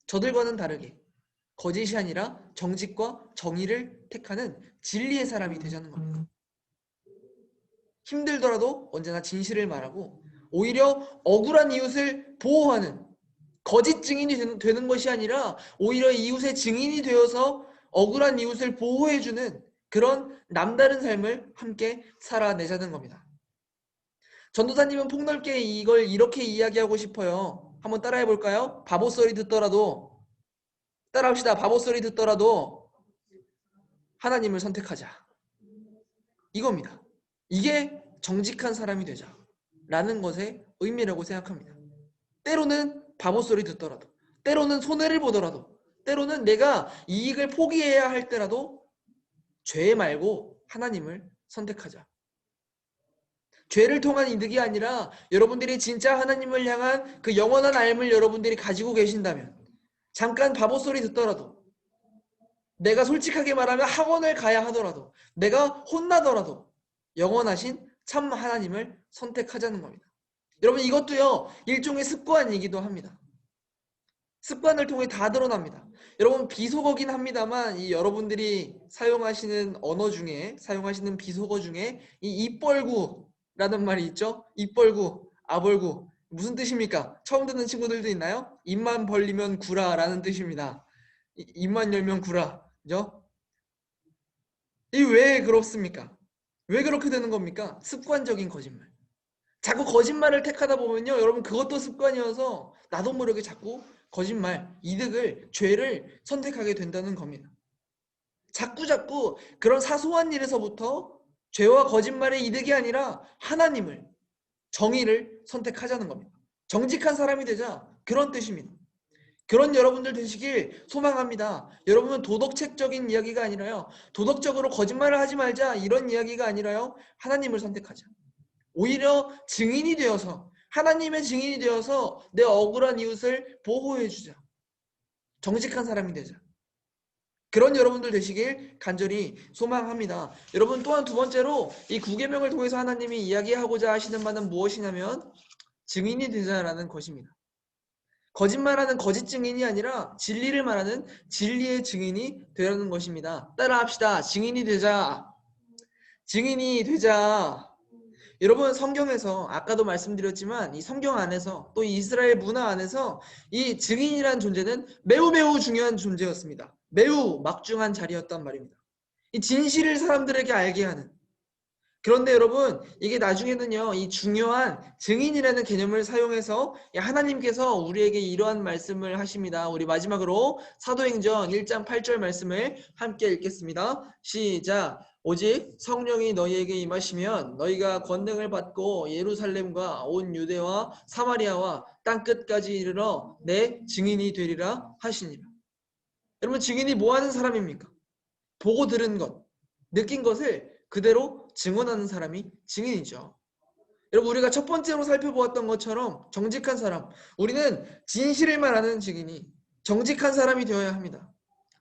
저들과는 다르게 거짓이 아니라 정직과 정의를 택하는 진리의 사람이 되자는 겁니다. 힘들더라도 언제나 진실을 말하고 오히려 억울한 이웃을 보호하는 거짓 증인이 되는 것이 아니라 오히려 이웃의 증인이 되어서 억울한 이웃을 보호해주는 그런 남다른 삶을 함께 살아내자는 겁니다. 전도사님은 폭넓게 이걸 이렇게 이야기하고 싶어요. 한번 따라해 볼까요? 바보 소리 듣더라도 따라합시다. 바보 소리 듣더라도 하나님을 선택하자. 이겁니다. 이게 정직한 사람이 되자 라는 것의 의미라고 생각합니다. 때로는 바보 소리 듣더라도 때로는 손해를 보더라도 때로는 내가 이익을 포기해야 할 때라도 죄 말고 하나님을 선택하자. 죄를 통한 이득이 아니라 여러분들이 진짜 하나님을 향한 그 영원한 삶을 여러분들이 가지고 계신다면 잠깐 바보 소리 듣더라도 내가 솔직하게 말하면 학원을 가야 하더라도, 내가 혼나더라도 영원하신 참 하나님을 선택하자는 겁니다. 여러분, 이것도요 일종의 습관이기도 합니다. 습관을 통해 다 드러납니다. 여러분, 비속어긴 합니다만 이 여러분들이 사용하시는 언어 중에, 사용하시는 비속어 중에 이 입벌구라는 말이 있죠. 입벌구, 아벌구, 무슨 뜻입니까? 처음 듣는 친구들도 있나요? 입만 벌리면 구라라는 뜻입니다. 입만 열면 구라, 그죠? 이 왜 그렇습니까? 왜 그렇게 되는 겁니까? 습관적인 거짓말. 자꾸 거짓말을 택하다 보면요, 여러분, 그것도 습관이어서 나도 모르게 자꾸 거짓말, 이득을, 죄를 선택하게 된다는 겁니다. 자꾸 그런 사소한 일에서부터 죄와 거짓말의 이득이 아니라 하나님을, 정의를 선택하자는 겁니다. 정직한 사람이 되자, 그런 뜻입니다. 그런 여러분들 되시길 소망합니다. 여러분은 도덕책적인 이야기가 아니라요, 도덕적으로 거짓말을 하지 말자, 이런 이야기가 아니라요, 하나님을 선택하자. 오히려 증인이 되어서, 하나님의 증인이 되어서 내 억울한 이웃을 보호해주자. 정직한 사람이 되자. 그런 여러분들 되시길 간절히 소망합니다. 여러분, 또한 두 번째로 이 9계명을 통해서 하나님이 이야기하고자 하시는 바는 무엇이냐면 증인이 되자라는 것입니다. 거짓말하는 거짓 증인이 아니라 진리를 말하는 진리의 증인이 되라는 것입니다. 따라합시다. 증인이 되자. 증인이 되자. 여러분, 성경에서 아까도 말씀드렸지만 이 성경 안에서 또 이 이스라엘 문화 안에서 이 증인이라는 존재는 매우 중요한 존재였습니다. 매우 막중한 자리였단 말입니다. 이 진실을 사람들에게 알게 하는. 그런데 여러분, 이게 나중에는요, 이 중요한 증인이라는 개념을 사용해서 하나님께서 우리에게 이러한 말씀을 하십니다. 우리 마지막으로 사도행전 1장 8절 말씀을 함께 읽겠습니다. 시작. 오직 성령이 너희에게 임하시면 너희가 권능을 받고 예루살렘과 온 유대와 사마리아와 땅끝까지 이르러 내 증인이 되리라 하시니라. 여러분, 증인이 뭐 하는 사람입니까? 보고 들은 것, 느낀 것을 그대로 증언하는 사람이 증인이죠. 여러분, 우리가 첫 번째로 살펴보았던 것처럼 정직한 사람, 우리는 진실을 말하는 증인이 정직한 사람이 되어야 합니다.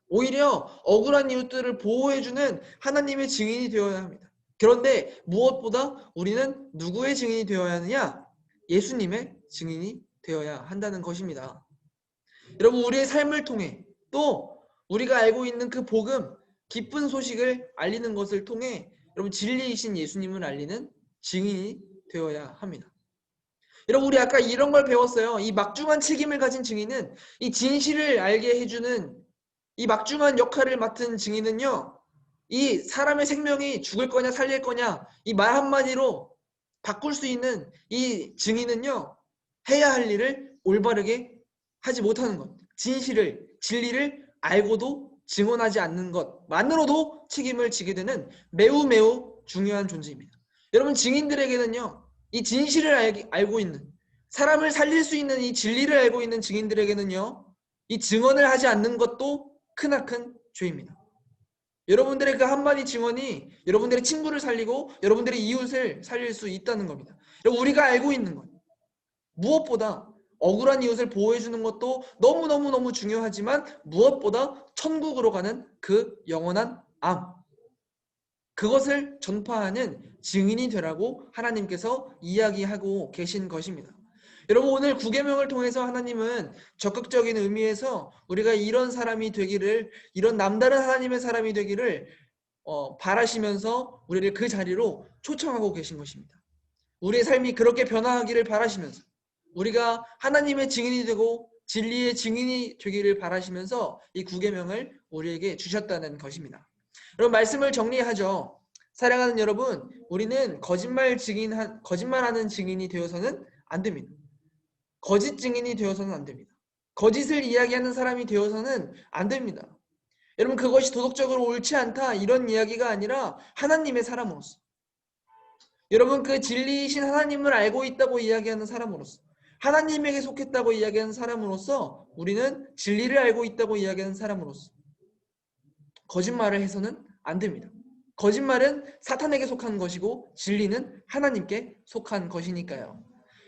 오히려 억울한 이웃들을 보호해주는 하나님의 증인이 되어야 합니다. 그런데 무엇보다 우리는 누구의 증인이 되어야 하느냐? 예수님의 증인이 되어야 한다는 것입니다. 여러분, 우리의 삶을 통해 또 우리가 알고 있는 그 복음, 기쁜 소식을 알리는 것을 통해 여러분, 진리이신 예수님을 알리는 증인이 되어야 합니다. 여러분, 우리 아까 이런 걸 배웠어요. 이 막중한 책임을 가진 증인은, 이 진실을 알게 해주는 이 막중한 역할을 맡은 증인은요, 이 사람의 생명이 죽을 거냐 살릴 거냐 이 말 한마디로 바꿀 수 있는 이 증인은요, 해야 할 일을 올바르게 하지 못하는 것, 진실을, 진리를 알고도 증언하지 않는 것만으로도 책임을 지게 되는 매우 중요한 존재입니다. 여러분, 증인들에게는요, 이 진실을 알고 있는, 사람을 살릴 수 있는 이 진리를 알고 있는 증인들에게는요, 이 증언을 하지 않는 것도 크나큰 죄입니다. 여러분들의 그 한마디 증언이 여러분들의 친구를 살리고 여러분들의 이웃을 살릴 수 있다는 겁니다. 우리가 알고 있는 것, 무엇보다 억울한 이웃을 보호해주는 것도 너무 중요하지만 무엇보다 천국으로 가는 그 영원한 암, 그것을 전파하는 증인이 되라고 하나님께서 이야기하고 계신 것입니다. 여러분, 오늘 9계명을 통해서 하나님은 적극적인 의미에서 우리가 이런 사람이 되기를, 이런 남다른 하나님의 사람이 되기를 바라시면서 우리를 그 자리로 초청하고 계신 것입니다. 우리의 삶이 그렇게 변화하기를 바라시면서 우리가 하나님의 증인이 되고 진리의 증인이 되기를 바라시면서 이 9계명을 우리에게 주셨다는 것입니다. 여러분, 말씀을 정리하죠. 사랑하는 여러분, 우리는 거짓말하는 증인이 되어서는 안 됩니다. 거짓 증인이 되어서는 안 됩니다. 거짓을 이야기하는 사람이 되어서는 안 됩니다. 여러분, 그것이 도덕적으로 옳지 않다 이런 이야기가 아니라 하나님의 사람으로서, 여러분, 그 진리이신 하나님을 알고 있다고 이야기하는 사람으로서, 하나님에게 속했다고 이야기하는 사람으로서, 우리는 진리를 알고 있다고 이야기하는 사람으로서 거짓말을 해서는 안 됩니다. 거짓말은 사탄에게 속한 것이고 진리는 하나님께 속한 것이니까요.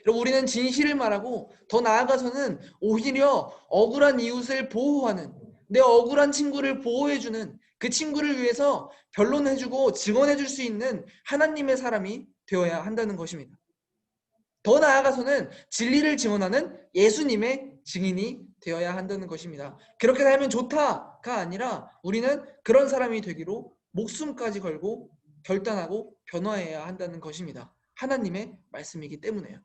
여러분, 우리는 진실을 말하고 더 나아가서는 오히려 억울한 이웃을 보호하는, 내 억울한 친구를 보호해주는, 그 친구를 위해서 변론해주고 증언해줄 수 있는 하나님의 사람이 되어야 한다는 것입니다. 더 나아가서는 진리를 증언하는 예수님의 증인이 되어야 한다는 것입니다. 그렇게 살면 좋다가 아니라 우리는 그런 사람이 되기로 목숨까지 걸고 결단하고 변화해야 한다는 것입니다. 하나님의 말씀이기 때문에요.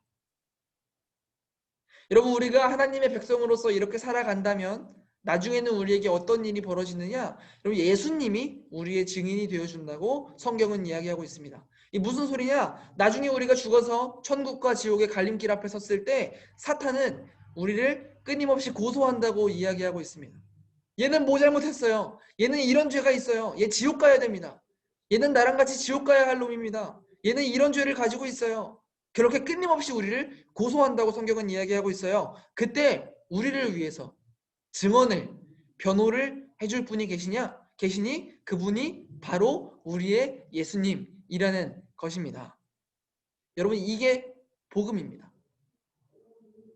여러분, 우리가 하나님의 백성으로서 이렇게 살아간다면 나중에는 우리에게 어떤 일이 벌어지느냐? 여러분, 예수님이 우리의 증인이 되어준다고 성경은 이야기하고 있습니다. 이 무슨 소리냐? 나중에 우리가 죽어서 천국과 지옥의 갈림길 앞에 섰을 때 사탄은 우리를 끊임없이 고소한다고 이야기하고 있습니다. 얘는 뭐 잘못했어요? 얘는 이런 죄가 있어요. 얘 지옥 가야 됩니다. 얘는 나랑 같이 지옥 가야 할 놈입니다. 얘는 이런 죄를 가지고 있어요. 그렇게 끊임없이 우리를 고소한다고 성경은 이야기하고 있어요. 그때 우리를 위해서 증언을, 변호를 해줄 분이 계시니 그분이 바로 우리의 예수님이라는 것입니다. 여러분, 이게 복음입니다.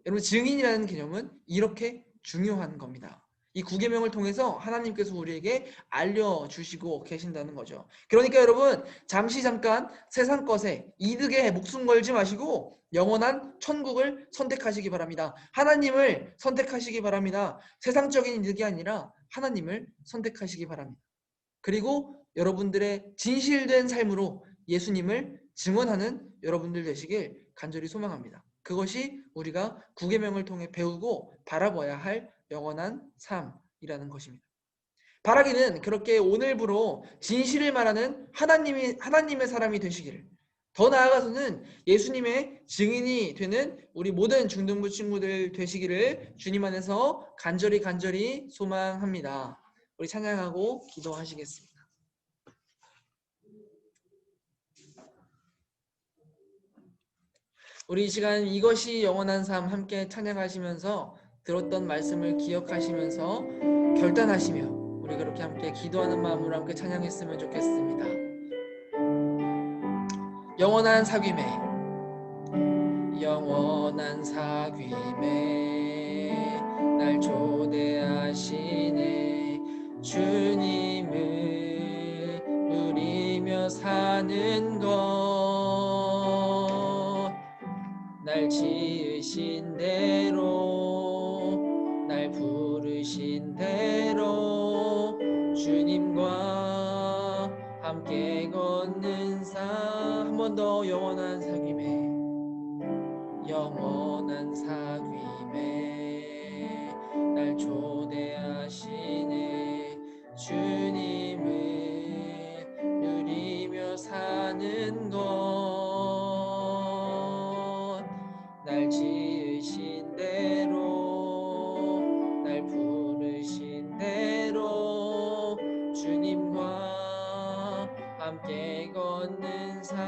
여러분, 증인이라는 개념은 이렇게 중요한 겁니다. 이 9계명을 통해서 하나님께서 우리에게 알려주시고 계신다는 거죠. 그러니까 여러분, 잠깐 세상 것에 이득에 목숨 걸지 마시고 영원한 천국을 선택하시기 바랍니다. 하나님을 선택하시기 바랍니다. 세상적인 이득이 아니라 하나님을 선택하시기 바랍니다. 그리고 여러분들의 진실된 삶으로 예수님을 증언하는 여러분들 되시길 간절히 소망합니다. 그것이 우리가 9계명을 통해 배우고 바라봐야 할 영원한 삶이라는 것입니다. 바라기는 그렇게 오늘부로 진실을 말하는 하나님의 사람이 되시기를, 더 나아가서는 예수님의 증인이 되는 우리 모든 중등부 친구들 되시기를 주님 안에서 간절히 소망합니다. 우리 찬양하고 기도하시겠습니다. 우리 이 시간 이것이 영원한 삶 함께 찬양하시면서 들었던 말씀을 기억하시면서 결단하시며 우리 그렇게 함께 기도하는 마음으로 함께 찬양했으면 좋겠습니다. 영원한 사귐에 날 초대하시네. 주님을 누리며 사는 것, 날 지으신 대로, 날 부르신 대로 주님과 함께 걷는 삶. 한 번 더. 영원한 사귐에 날 초대하시네. 주님을 누리며 사는 것, 날 지으신 대로, 날 부르신 대로 주님과 함께 걷는 삶.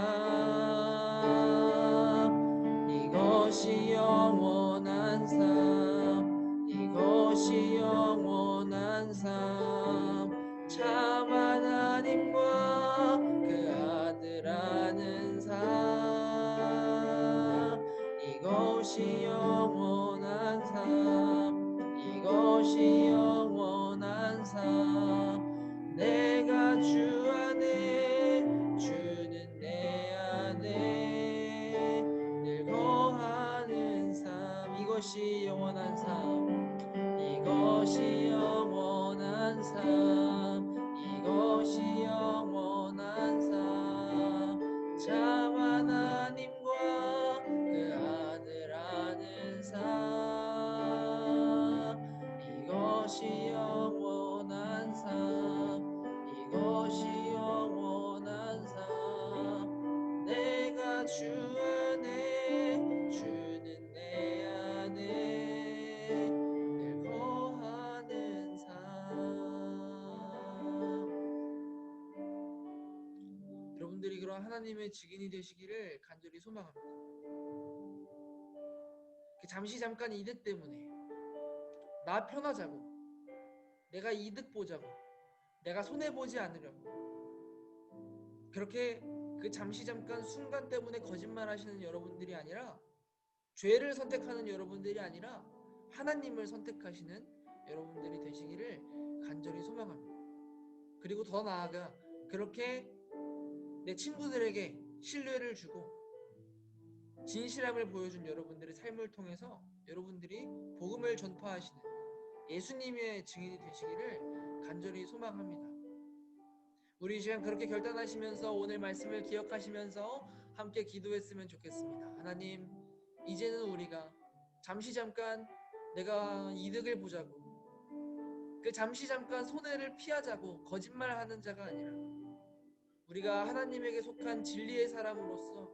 이것이 영원한 삶, 이것이 영원한 삶. 참 하나님과 그 아들 아는 삶. 이것이 영원한 삶, 이것이 영원한 삶. 내가 주 안에, 주는 내 안에 늘 거하는 삶. 이것이 영원한 삶, 이것이 영원한 삶, 이것이 영원한 삶. 참 하나님과 그 아들 아는 삶. 이것이 영원한 삶, 이것이 영원한 삶. 내가 주 안에, 주는 내 안에 늘 거하는 삶. 여러분들이 그런 하나님의 증인이 되시기를 간절히 소망합니다. 잠깐 이득 때문에 나 편하자고, 내가 이득 보자고, 내가 손해보지 않으려고 그렇게 그 잠깐 순간 때문에 거짓말하시는 여러분들이 아니라, 죄를 선택하는 여러분들이 아니라 하나님을 선택하시는 여러분들이 되시기를 간절히 소망합니다. 그리고 더 나아가 그렇게 내 친구들에게 신뢰를 주고 진실함을 보여준 여러분들의 삶을 통해서 여러분들이 복음을 전파하시는 예수님의 증인이 되시기를 간절히 소망합니다. 우리 이 시간 그렇게 결단하시면서 오늘 말씀을 기억하시면서 함께 기도했으면 좋겠습니다. 하나님, 이제는 우리가 잠깐 내가 이득을 보자고, 그 잠깐 손해를 피하자고 거짓말하는 자가 아니라 우리가 하나님에게 속한 진리의 사람으로서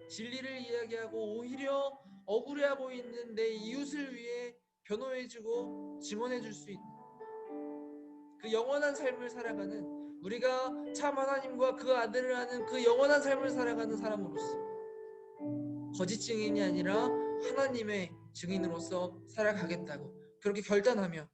진리를 이야기하고 오히려 억울해 보이는 내 이웃을 위해 변호해주고 증언해줄 수 있는 그 영원한 삶을 살아가는, 우리가 참 하나님과 그 아들을 아는 그 영원한 삶을 살아가는 사람으로서 거짓 증인이 아니라 하나님의 증인으로서 살아가겠다고 그렇게 결단하며,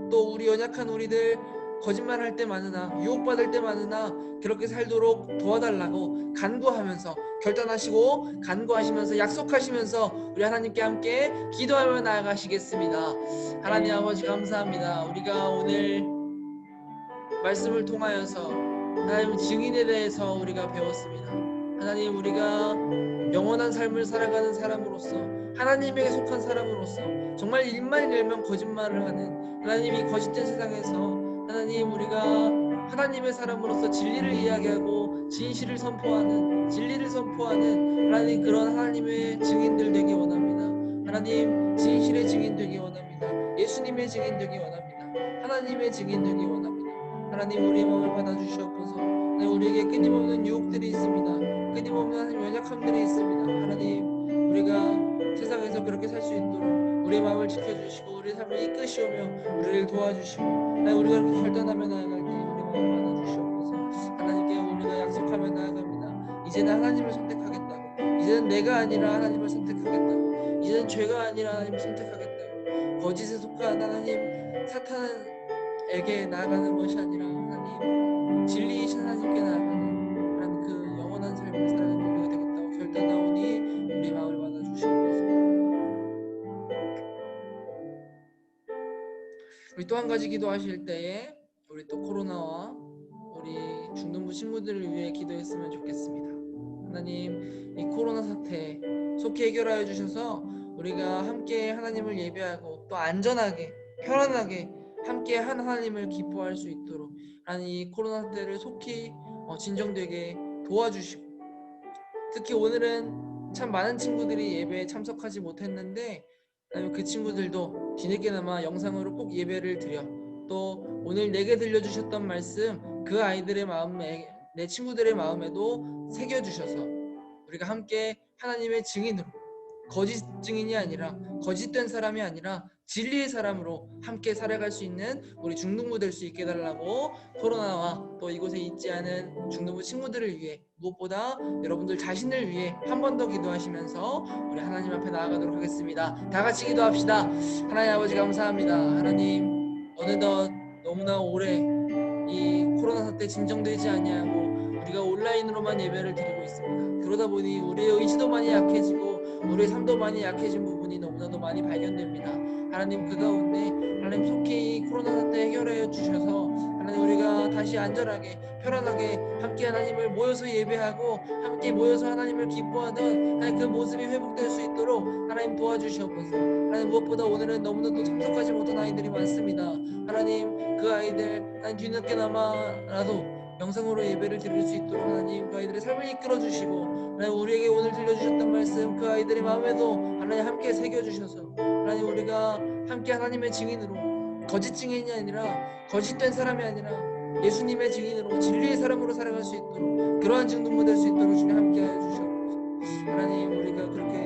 또 우리 연약한 우리들 거짓말할 때 많으나 유혹받을 때 많으나 그렇게 살도록 도와달라고 간구하면서 결단하시고 간구하시면서 약속하시면서 우리 하나님께 함께 기도하며 나아가시겠습니다. 하나님 아버지 감사합니다. 우리가 오늘 말씀을 통하여서 하나님 증인에 대해서 우리가 배웠습니다. 하나님, 우리가 영원한 삶을 살아가는 사람으로서 하나님에게 속한 사람으로서 정말 일만 일면 거짓말을 하는 하나님이 거짓된 세상에서 하나님, 우리가 하나님의 사람으로서 진리를 이야기하고 진실을 선포하는, 진리를 선포하는 하나님, 그런 하나님의 증인들 되기 원합니다. 하나님, 진실의 증인 되기 원합니다. 예수님의 증인 되기 원합니다. 하나님의 증인 되기 원합니다. 하나님, 우리의 마음을 받아주시옵소서. 하나님, 우리에게 끊임없는 유혹들이 있습니다. 끊임없는 하나님 연약함들이 있습니다. 하나님, 우리가 세상에서 그렇게 살 수 있도록 우리의 마음을 지켜주시고 우리의 삶을 이끄시오며 우리를 도와주시고, 하나님, 우리가 그렇게 결단하며 나아갈 때 우리 마음을 받아주시옵소서. 하나님께 우리가 약속하며 나아갑니다. 이제는 하나님을 선택하겠다고, 이제는 내가 아니라 하나님을 선택하겠다고, 이제는 죄가 아니라 하나님을 선택하겠다고, 거짓에 속한 하나님 사탄에게 나아가는 것이 아니라 하나님 진리이신 하나님께 나아가는 하나님 그 영원한 삶을 살아가는 우리가 되겠다고 결단하오니 우리 마음을 받아주시옵소서. 우리 또 한 가지 기도하실 때에 우리 또 코로나와 우리 중등부 친구들을 위해 기도했으면 좋겠습니다. 하나님, 이 코로나 사태 속히 해결하여 주셔서 우리가 함께 하나님을 예배하고 또 안전하게 편안하게 함께 한 하나님을 기뻐할 수 있도록 하나님, 이 코로나 사태를 속히 진정되게 도와주시고, 특히 오늘은 참 많은 친구들이 예배에 참석하지 못했는데 그 친구들도 뒤늦게나마 영상으로 꼭 예배를 드려 또 오늘 내게 들려주셨던 말씀 그 아이들의 마음에, 내 친구들의 마음에도 새겨주셔서 우리가 함께 하나님의 증인으로, 거짓 증인이 아니라 거짓된 사람이 아니라 진리의 사람으로 함께 살아갈 수 있는 우리 중등부 될 수 있게 해달라고 코로나와 또 이곳에 있지 않은 중등부 친구들을 위해 무엇보다 여러분들 자신을 위해 한 번 더 기도하시면서 우리 하나님 앞에 나아가도록 하겠습니다. 다 같이 기도합시다. 하나님 아버지 감사합니다. 하나님, 어느덧 너무나 오래 이 코로나 사태 진정되지 아니하고 우리가 온라인으로만 예배를 드리고 있습니다. 그러다 보니 우리의 의지도 많이 약해지고 우리의 삶도 많이 약해진 부분이 너무나도 많이 발견됩니다. 하나님, 그 가운데 하나님 속히 이 코로나 사태 해결해 주셔서 하나님 우리가 다시 안전하게 편안하게 함께 하나님을 모여서 예배하고 함께 모여서 하나님을 기뻐하던 하나님 그 모습이 회복될 수 있도록 하나님 도와주시옵소서. 하나님, 무엇보다 오늘은 너무나도 참석하지 못한 아이들이 많습니다. 하나님, 그 아이들 하나님 뒤늦게나마라도 영상으로 예배를 드릴 수 있도록 하나님 그 아이들의 삶을 이끌어 주시고, 하나님 우리에게 오늘 들려주셨던 말씀 그 아이들의 마음에도 하나님 함께 새겨주셔서 하나님 우리가 함께 하나님의 증인으로, 거짓 증인이 아니라 거짓된 사람이 아니라 예수님의 증인으로 진리의 사람으로 살아갈 수 있도록 그러한 증거가 될 수 있도록 주님 함께 하여 주시옵소서. 하나님, 우리가 그렇게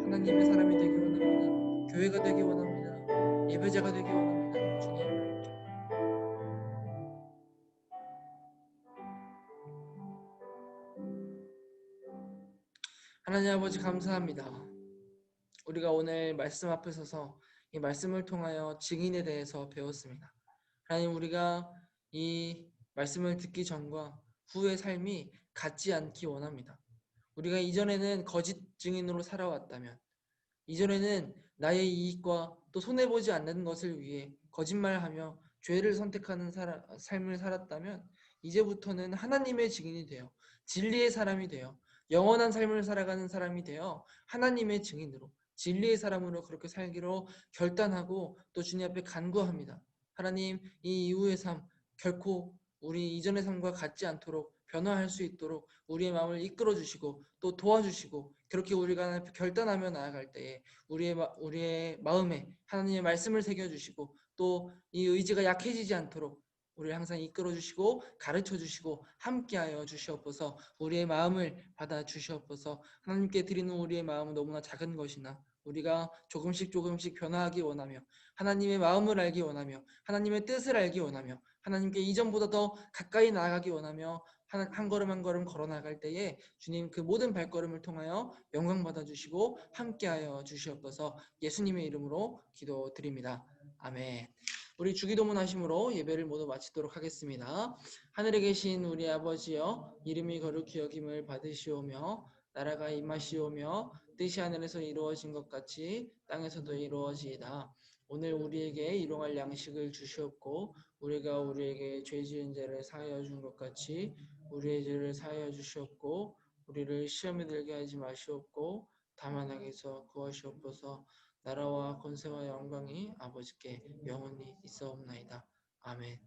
하나님의 사람이 되기 원합니다. 교회가 되기 원합니다. 예배자가 되기 원합니다. 주님, 하나님 아버지 감사합니다. 우리가 오늘 말씀 앞에 서서 이 말씀을 통하여 증인에 대해서 배웠습니다. 하나님, 우리가 이 말씀을 듣기 전과 후의 삶이 같지 않기 원합니다. 우리가 이전에는 거짓 증인으로 살아왔다면, 이전에는 나의 이익과 또 손해보지 않는 것을 위해 거짓말하며 죄를 선택하는 삶을 살았다면 이제부터는 하나님의 증인이 되어 진리의 사람이 되어 영원한 삶을 살아가는 사람이 되어 하나님의 증인으로 진리의 사람으로 그렇게 살기로 결단하고 또 주님 앞에 간구합니다. 하나님, 이 이후의 삶 결코 우리 이전의 삶과 같지 않도록 변화할 수 있도록 우리의 마음을 이끌어 주시고 또 도와주시고 그렇게 우리가 결단하며 나아갈 때에 우리의 마음에 하나님의 말씀을 새겨 주시고 또 이 의지가 약해지지 않도록 우리를 항상 이끌어 주시고 가르쳐 주시고 함께하여 주시옵소서. 우리의 마음을 받아 주시옵소서. 하나님께 드리는 우리의 마음은 너무나 작은 것이나 우리가 조금씩 변화하기 원하며 하나님의 마음을 알기 원하며 하나님의 뜻을 알기 원하며 하나님께 이전보다 더 가까이 나아가기 원하며 한 걸음 한 걸음 걸어 나갈 때에 주님 그 모든 발걸음을 통하여 영광 받아 주시고 함께하여 주시옵소서. 예수님의 이름으로 기도드립니다. 아멘. 우리 주기도문 하심으로 예배를 모두 마치도록 하겠습니다. 하늘에 계신 우리 아버지여, 이름이 거룩히 여김을 받으시오며 나라가 임하시오며 뜻이 하늘에서 이루어진 것 같이 땅에서도 이루어지이다. 오늘 우리에게 일용할 양식을 주시옵고 우리가 우리에게 죄 지은 자를 사하여 준 것 같이 우리의 죄를 사하여 주시옵고 우리를 시험에 들게 하지 마시옵고 다만 악에서 구하시옵소서. 나라와 권세와 영광이 아버지께 영원히 있사옵나이다. 아멘.